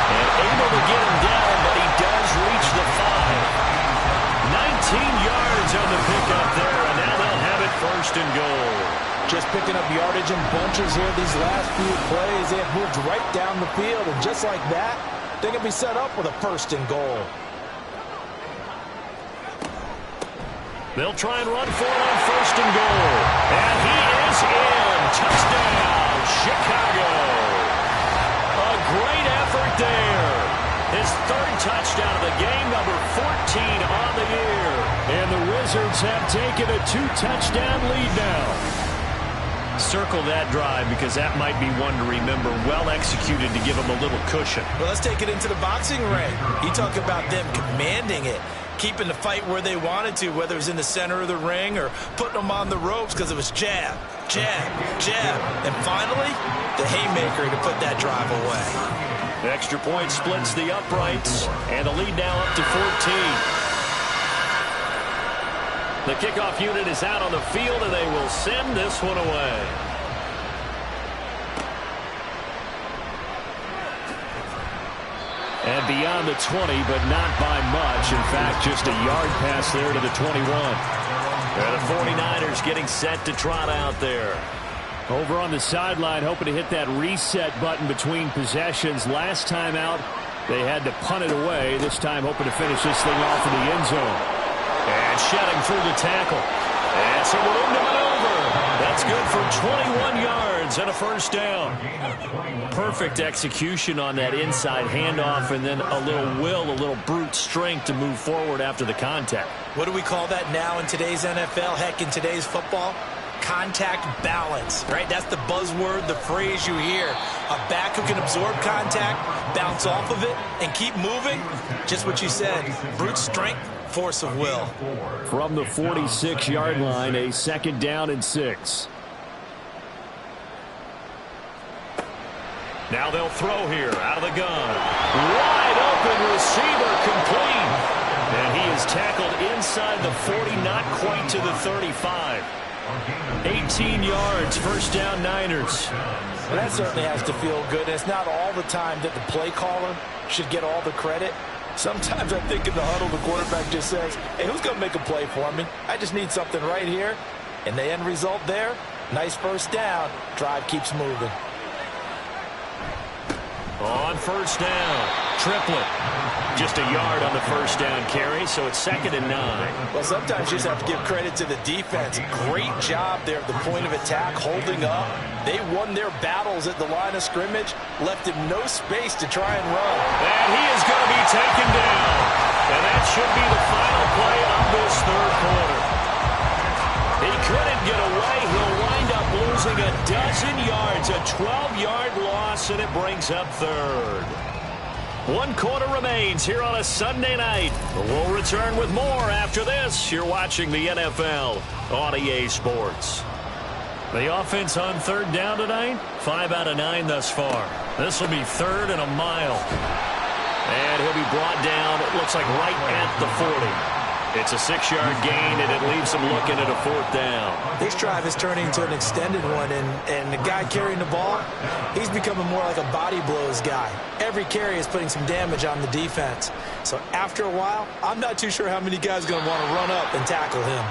And able to get him down, but he does reach the 5. 19 yards on the pickup there, and now they'll have it 1st and goal. Just picking up yardage in bunches here these last few plays. They have moved right down the field, and just like that, they can be set up with a 1st and goal. They'll try and run for it on 1st and goal. And he is in. Touchdown, Chicago. A great effort there. His 3rd touchdown of the game, number 14 on the year. And the Wizards have taken a 2-touchdown lead now. Circle that drive because that might be one to remember. Well executed to give them a little cushion. Well, let's take it into the boxing ring. You talk about them commanding it, keeping the fight where they wanted to, whether it was in the center of the ring or putting them on the ropes because it was jab, jab, jab. And finally, the haymaker to put that drive away. Extra point splits the uprights, and the lead now up to 14. The kickoff unit is out on the field, and they will send this one away. And beyond the 20, but not by much. In fact, just a yard pass there to the 21. And the 49ers getting set to trot out there. Over on the sideline, hoping to hit that reset button between possessions. Last time out, they had to punt it away. This time, hoping to finish this thing off in the end zone. And shedding through the tackle. And some room to maneuver. That's good for 21 yards and a first down. Perfect execution on that inside handoff, and then a little brute strength to move forward after the contact. What do we call that now in today's NFL? Heck, in today's football? Contact balance, right? That's the buzzword, the phrase you hear. A back who can absorb contact, bounce off of it, and keep moving. Just what you said, brute strength, force of will. From the 46-yard line, a 2nd down and 6. Now they'll throw here out of the gun. Wide open receiver, complete. And he is tackled inside the 40, not quite to the 35. 18 yards, first down Niners. Well, that certainly has to feel good. And it's not all the time that the play caller should get all the credit. Sometimes I think in the huddle, the quarterback just says, hey, who's going to make a play for me? I just need something right here. And the end result there, nice first down. Drive keeps moving. On first down, Triplett. Just a yard on the first down carry, so it's 2nd and 9. Well, sometimes you just have to give credit to the defense. Great job there at the point of attack, holding up. They won their battles at the line of scrimmage, left him no space to try and run. And he is going to be taken down. And that should be the final play of this third quarter. He couldn't get away. He'll wind up losing a dozen yards, a 12-yard loss, and it brings up 3rd. 1 quarter remains here on a Sunday night. We'll return with more after this. You're watching the NFL on EA Sports. The offense on 3rd down tonight, 5 out of 9 thus far. This will be 3rd and a mile. And he'll be brought down, it looks like right at the 40. It's a 6-yard gain, and it leaves him looking at a 4th down. This drive is turning into an extended one, and the guy carrying the ball, he's becoming more like a body blows guy. Every carry is putting some damage on the defense. So after a while, I'm not too sure how many guys are going to want to run up and tackle him.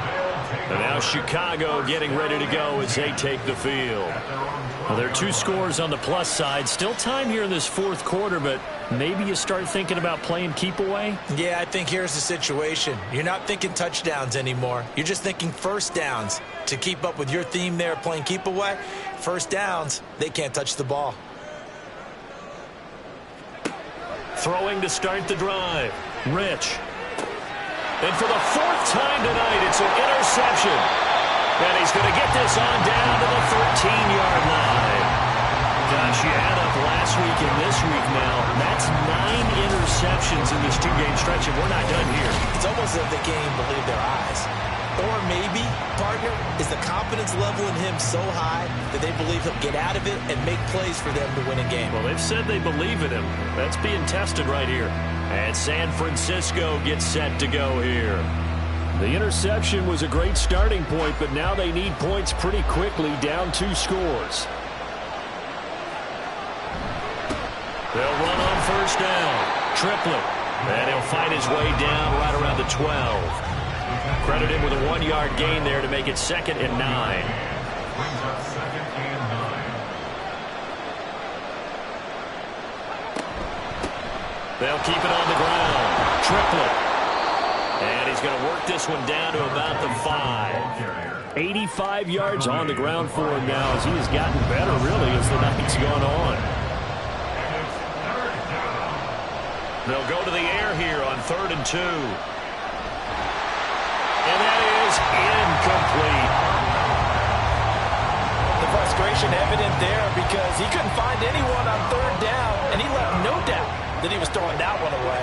And now Chicago getting ready to go as they take the field. Well, there are 2 scores on the plus side. Still time here in this 4th quarter, but maybe you start thinking about playing keep away? Yeah, I think here's the situation. You're not thinking touchdowns anymore. You're just thinking first downs. To keep up with your theme there, playing keep away, first downs, they can't touch the ball. Throwing to start the drive, Rich. And for the 4th time tonight, it's an interception. And he's going to get this on down to the 13-yard line. Gosh, you add up last week and this week now. That's 9 interceptions in this 2-game stretch, and we're not done here. It's almost as if they can't even believe their eyes. Or maybe, partner, is the confidence level in him so high that they believe he'll get out of it and make plays for them to win a game. Well, they've said they believe in him. That's being tested right here. And San Francisco gets set to go here. The interception was a great starting point, but now they need points pretty quickly, down 2 scores. They'll run on first down. Triplett. And he'll fight his way down right around the 12. Credit him with a 1-yard gain there to make it 2nd and 9. They'll keep it on the ground. Triplett. And he's going to work this one down to about the 5. 85 yards on the ground for him now as he has gotten better, really, as the night's gone on. They'll go to the air here on 3rd and 2. And that is incomplete. The frustration evident there because he couldn't find anyone on 3rd down, and he left no doubt that he was throwing that one away.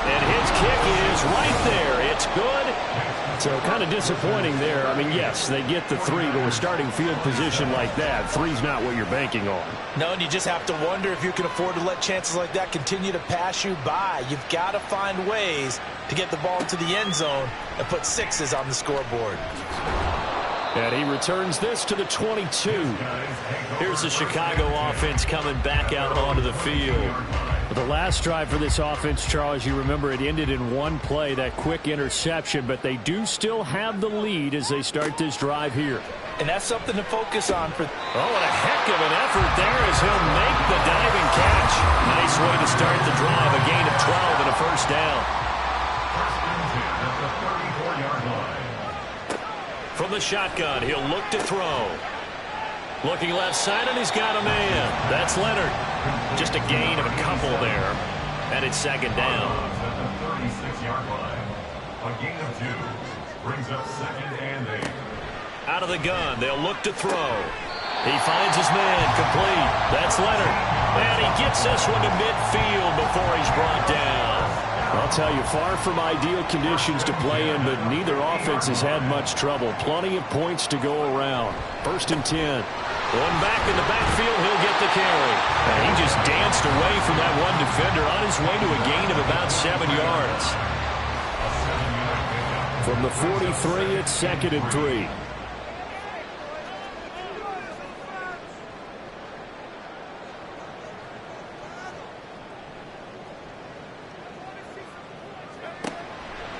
And his kick is right there. It's good. So kind of disappointing there. I mean, yes, they get the 3, but with starting field position like that, 3's not what you're banking on. No, and you just have to wonder if you can afford to let chances like that continue to pass you by. You've got to find ways to get the ball into the end zone and put 6s on the scoreboard. And he returns this to the 22. Here's the Chicago offense coming back out onto the field. The last drive for this offense, Charles, you remember it ended in one play, that quick interception, but they do still have the lead as they start this drive here. And that's something to focus on. Oh, and a heck of an effort there as he'll make the diving catch. Nice way to start the drive, a gain of 12 and a first down. From the shotgun, he'll look to throw. Looking left side, and he's got a man. That's Leonard. Just a gain of a couple there. And it's second down. At the 36-yard line. A gain of 2 brings up second and 8. Out of the gun, they'll look to throw. He finds his man, complete. That's Leonard. And he gets this one to midfield before he's brought down. I'll tell you, far from ideal conditions to play in, but neither offense has had much trouble. Plenty of points to go around. First and 10. One back in the backfield, he'll get the carry. And he just danced away from that one defender on his way to a gain of about 7 yards. From the 43, it's second and 3.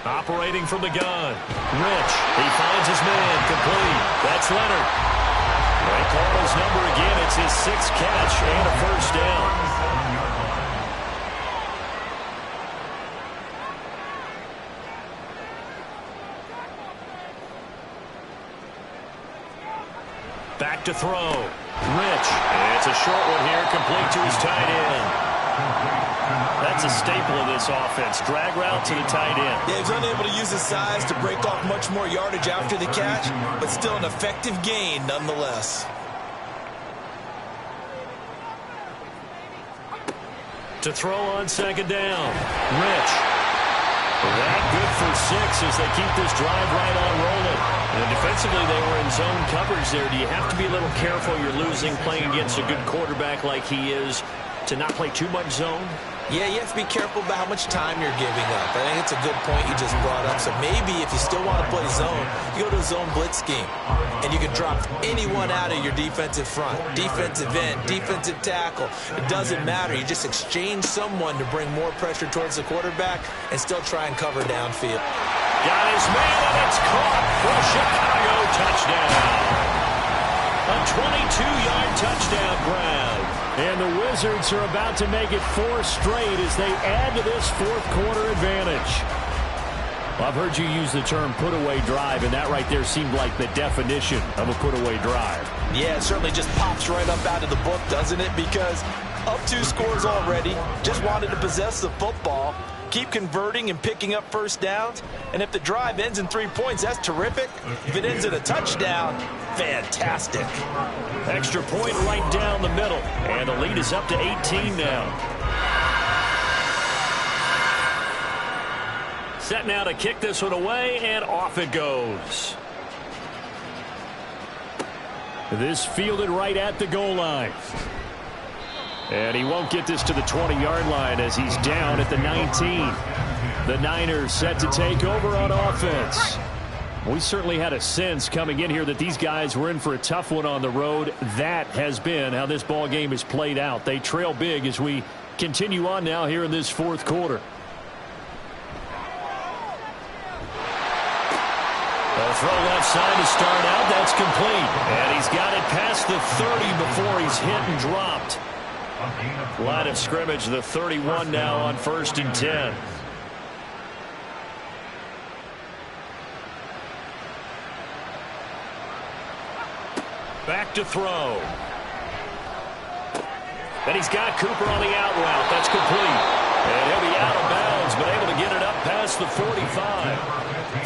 Operating from the gun. Rich. He finds his man. Complete. That's Leonard. They call his number again. It's his 6th catch and a first down. Back to throw. Rich. It's a short one here. Complete to his tight end. That's a staple of this offense. Drag route to the tight end. Yeah, he's unable to use his size to break off much more yardage after the catch, but still an effective gain nonetheless. To throw on second down. Rich. That good for 6 as they keep this drive right on rolling. And defensively, they were in zone coverage there. Do you have to be a little careful? You're losing playing against a good quarterback like he is to not play too much zone? Yeah, you have to be careful about how much time you're giving up. I think it's a good point you just brought up. So maybe if you still want to play zone, you go to a zone blitz scheme. And you can drop anyone out of your defensive front. Defensive end, defensive tackle. It doesn't matter. You just exchange someone to bring more pressure towards the quarterback and still try and cover downfield. Got his man, and it's caught for Chicago. Touchdown. A 22-yard touchdown grab. And the Wizards are about to make it 4 straight as they add to this fourth-quarter advantage. Well, I've heard you use the term put-away drive, and that right there seemed like the definition of a put-away drive. Yeah, it certainly just pops right up out of the book, doesn't it? Because up 2 scores already, just wanted to possess the football, keep converting and picking up first downs. And if the drive ends in 3 points, that's terrific. If it ends in a touchdown, fantastic. Extra point right down the middle. And the lead is up to 18 now. Set now to kick this one away, and off it goes. This fielded right at the goal line. And he won't get this to the 20-yard line as he's down at the 19. The Niners set to take over on offense. We certainly had a sense coming in here that these guys were in for a tough one on the road. That has been how this ball game has played out. They trail big as we continue on now here in this fourth quarter. A throw left side to start out. That's complete. And he's got it past the 30 before he's hit and dropped. Line of scrimmage, the 31 now on 1st and 10. Back to throw. And he's got Cooper on the out route. That's complete. And he'll be out of bounds, but able to get it up past the 45.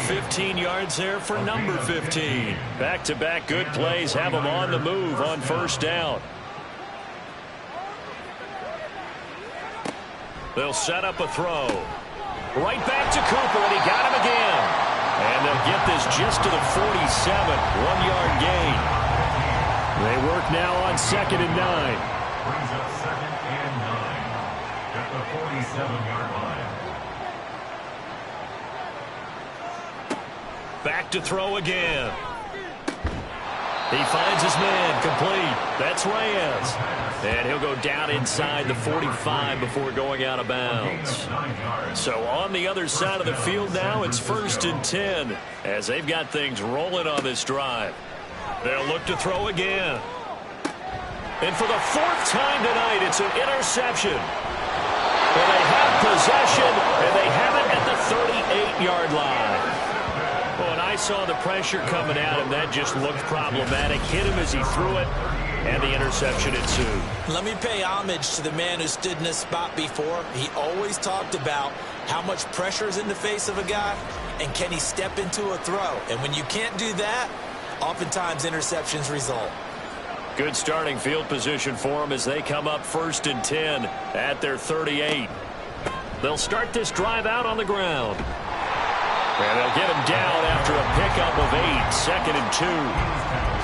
15 yards there for number 15. Back-to-back good plays have him on the move on first down. They'll set up a throw. Right back to Cooper, and he got him again. And they'll get this just to the 47, 1-yard gain. They work now on 2nd and 9. Brings up 2nd and 9 at the 47-yard line. Back to throw again. He finds his man, complete. That's Reyes. And he'll go down inside the 45 before going out of bounds. So on the other side of the field now, it's 1st and 10 as they've got things rolling on this drive. They'll look to throw again. And for the 4th time tonight, it's an interception. Well, they have possession, and they have it at the 38-yard line. Well, and I saw the pressure coming at him. That just looked problematic. Hit him as he threw it, and the interception ensued. Let me pay homage to the man who stood in this spot before. He always talked about how much pressure is in the face of a guy, and can he step into a throw. And when you can't do that, oftentimes interceptions result. Good starting field position for them as they come up 1st and 10 at their 38. They'll start this drive out on the ground. And they'll get him down after a pickup of 8, 2nd and 2.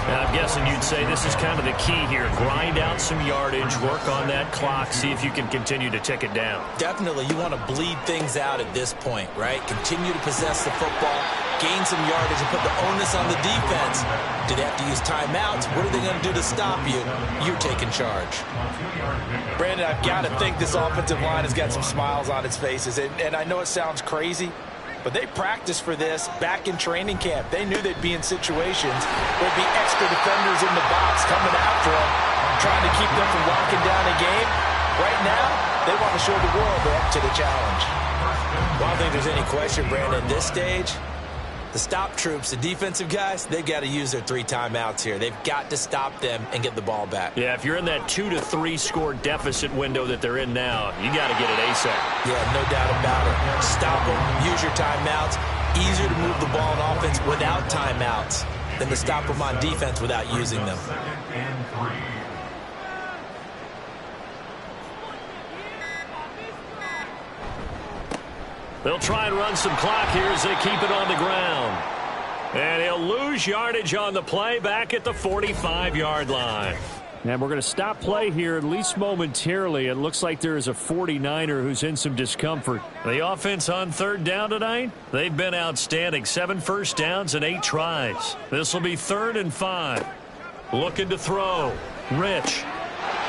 Now, I'm guessing you'd say this is kind of the key here. Grind out some yardage, work on that clock, see if you can continue to tick it down. Definitely, you want to bleed things out at this point, right? Continue to possess the football, gain some yardage, and put the onus on the defense. Do they have to use timeouts? What are they going to do to stop you? You're taking charge. Brandon, I've got to think this offensive line has got some smiles on its faces. And I know it sounds crazy, but they practiced for this back in training camp. They knew they'd be in situations where there'd be extra defenders in the box coming after them, trying to keep them from locking down a game. Right now, they want to show the world they're up to the challenge. Well, I don't think there's any question, Brandon, at this stage, the stop troops, the defensive guys, they've got to use their 3 timeouts here. They've got to stop them and get the ball back. Yeah, if you're in that 2 to 3 score deficit window that they're in now, you got to get it ASAP. Yeah, no doubt about it. Stop them, use your timeouts. Easier to move the ball on offense without timeouts than to stop them on defense without using them. 2nd and 3. They'll try and run some clock here as they keep it on the ground. And he'll lose yardage on the play back at the 45-yard line. And we're going to stop play here, at least momentarily. It looks like there is a 49er who's in some discomfort. The offense on 3rd down tonight, they've been outstanding. 7 first downs and 8 tries. This will be 3rd and 5. Looking to throw. Rich.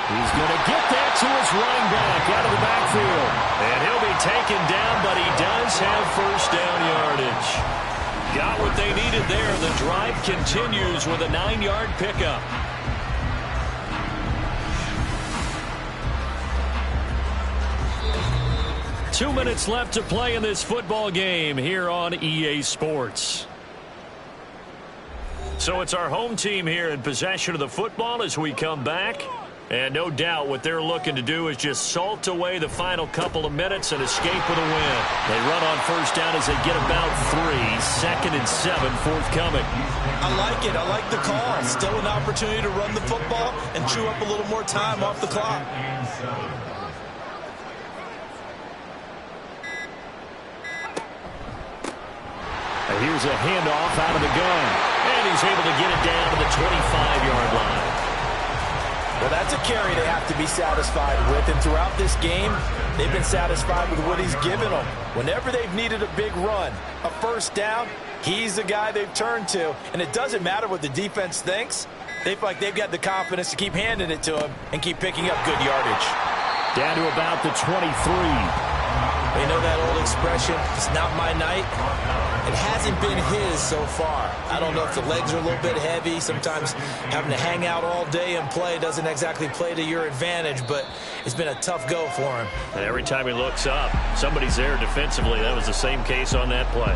He's going to get that to his running back out of the backfield. And he'll be taken down, but he does have 1st down yardage. Got what they needed there. The drive continues with a 9-yard pickup. Two minutes left to play in this football game here on EA Sports. So it's our home team here in possession of the football as we come back. And no doubt what they're looking to do is just salt away the final couple of minutes and escape with a win. They run on 1st down as they get about 3. 2nd and 7 forthcoming. I like it. I like the call. Still an opportunity to run the football and chew up a little more time off the clock. And here's a handoff out of the gun. And he's able to get it down to the 25-yard line. Well, that's a carry they have to be satisfied with. And throughout this game, they've been satisfied with what he's given them. Whenever they've needed a big run, a 1st down, he's the guy they've turned to. And it doesn't matter what the defense thinks. They feel like they've got the confidence to keep handing it to him and keep picking up good yardage. Down to about the 23. You know that old expression, it's not my night? It hasn't been his so far. I don't know if the legs are a little bit heavy. Sometimes having to hang out all day and play doesn't exactly play to your advantage, but it's been a tough go for him. And every time he looks up, somebody's there defensively. That was the same case on that play.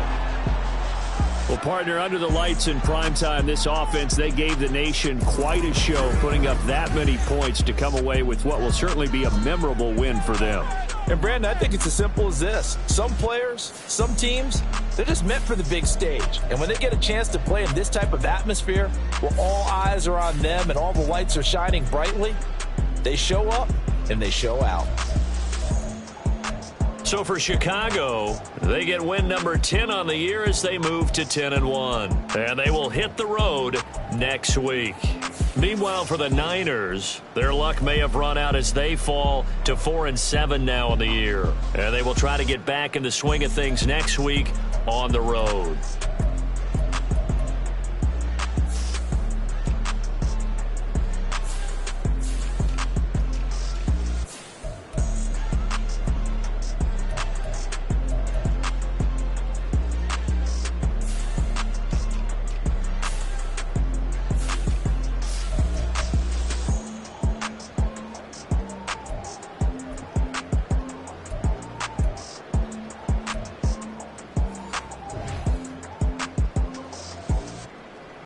Well, partner, under the lights in primetime, this offense, they gave the nation quite a show, putting up that many points to come away with what will certainly be a memorable win for them. And, Brandon, I think it's as simple as this. Some players, some teams, they're just meant for the big stage. And when they get a chance to play in this type of atmosphere, where all eyes are on them and all the lights are shining brightly, they show up and they show out. So for Chicago, they get win number 10 on the year as they move to 10-1. And they will hit the road next week. Meanwhile, for the Niners, their luck may have run out as they fall to 4-7 now on the year. And they will try to get back in the swing of things next week on the road.